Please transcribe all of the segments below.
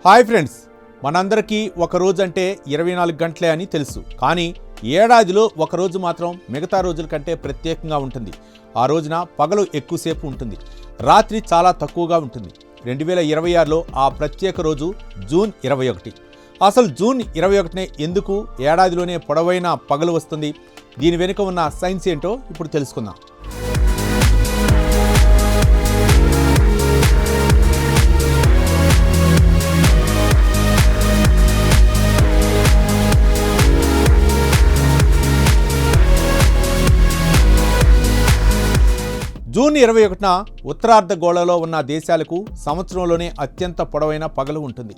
Hi friends, మనందరికీ ఒక రోజు అంటే 24 గంటలే అని తెలుసు. కానీ ఏడాదిలో ఒక రోజు మాత్రం మిగతా రోజుల కంటే ప్రత్యేకంగా ఉంటుంది. ఆ రోజున పగలు ఎక్కువసేపు ఉంటుంది, రాత్రి చాలా తక్కువగా ఉంటుంది. 2026లో ఆ ప్రత్యేక రోజు జూన్ 21. అసలు జూన్ 21నే ఎందుకు ఏడాదిలోనే పొడవైన పగలు వస్తుంది? దీని వెనుక ఉన్న సైన్స్ ఏంటో ఇప్పుడు తెలుసుకుందాం. జూన్ 21న ఉత్తరార్ధగోళంలో ఉన్న దేశాలకు సంవత్సరంలోనే అత్యంత పొడవైన పగలు ఉంటుంది.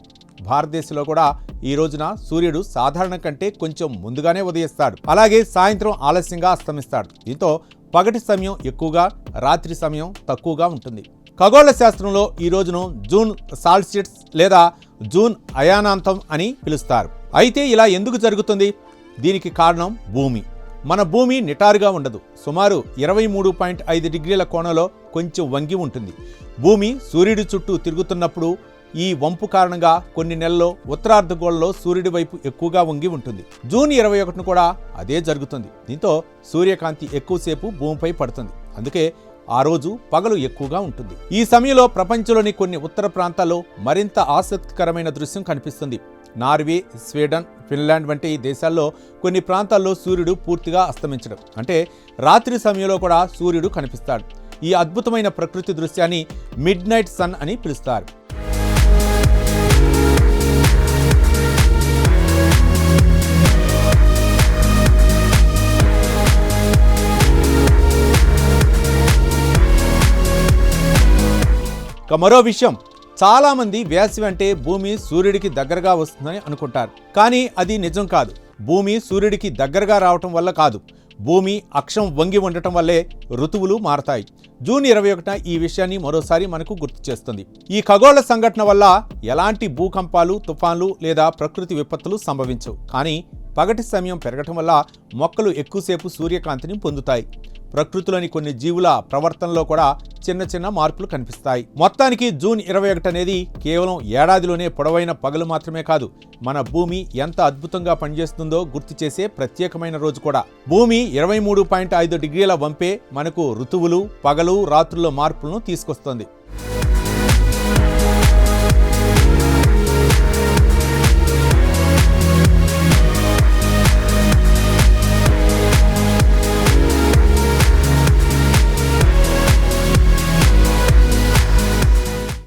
భారతదేశంలో కూడా ఈ రోజున సూర్యుడు సాధారణం కంటే కొంచెం ముందుగానే ఉదయిస్తాడు. అలాగే సాయంత్రం ఆలస్యంగా అస్తమిస్తాడు. దీంతో పగటి సమయం ఎక్కువగా, రాత్రి సమయం తక్కువగా ఉంటుంది. ఖగోళ శాస్త్రంలో ఈ రోజును జూన్ సాల్స్టిస్ లేదా జూన్ అయానాంతం అని పిలుస్తారు. అయితే ఇలా ఎందుకు జరుగుతుంది? దీనికి కారణం భూమి. మన భూమి నిటారుగా ఉండదు. సుమారు 23.5 డిగ్రీల కోణంలో కొంచెం వంగి ఉంటుంది. భూమి సూర్యుడి చుట్టూ తిరుగుతున్నప్పుడు ఈ వంపు కారణంగా కొన్ని నెలల్లో ఉత్తరార్ధగోళంలో సూర్యుడి వైపు ఎక్కువగా వంగి ఉంటుంది. జూన్ 21ను కూడా అదే జరుగుతుంది. దీంతో సూర్యకాంతి ఎక్కువసేపు భూమిపై పడుతుంది. అందుకే ఆ రోజు పగలు ఎక్కువగా ఉంటుంది. ఈ సమయంలో ప్రపంచంలోని కొన్ని ఉత్తర ప్రాంతాల్లో మరింత ఆసక్తికరమైన దృశ్యం కనిపిస్తుంది. నార్వే, స్వీడన్, ఫిన్లాండ్ వంటి దేశాల్లో కొన్ని ప్రాంతాల్లో సూర్యుడు పూర్తిగా అస్తమించడం, అంటే రాత్రి సమయంలో కూడా సూర్యుడు కనిపిస్తాడు. ఈ అద్భుతమైన ప్రకృతి దృశ్యాన్ని మిడ్ నైట్ సన్ అని పిలుస్తారు. మరో విషయం, చాలామంది వేసవి అంటే భూమి సూర్యుడికి దగ్గరగా వస్తుందని అనుకుంటారు. కానీ అది నిజం కాదు. భూమి సూర్యుడికి దగ్గరగా రావటం వల్ల కాదు, భూమి అక్షం వంగి ఉండటం వల్లే ఋతువులు మారతాయి. జూన్ 21న ఈ విషయాన్ని మరోసారి మనకు గుర్తు చేస్తుంది. ఈ ఖగోళ సంఘటన వల్ల ఎలాంటి భూకంపాలు, తుఫాన్లు లేదా ప్రకృతి విపత్తులు సంభవించవు. కానీ పగటి సమయం పెరగటం వల్ల మొక్కలు ఎక్కువసేపు సూర్యకాంతిని పొందుతాయి. ప్రకృతిలోని కొన్ని జీవుల ప్రవర్తనలో కూడా చిన్న చిన్న మార్పులు కనిపిస్తాయి. మొత్తానికి జూన్ 21 అనేది కేవలం ఏడాదిలోనే పొడవైన పగలు మాత్రమే కాదు, మన భూమి ఎంత అద్భుతంగా పనిచేస్తుందో గుర్తు చేసే ప్రత్యేకమైన రోజు కూడా. భూమి 23.5 డిగ్రీల వంపే మనకు ఋతువులు, పగలు, రాత్రుల్లో మార్పులను తీసుకొస్తుంది.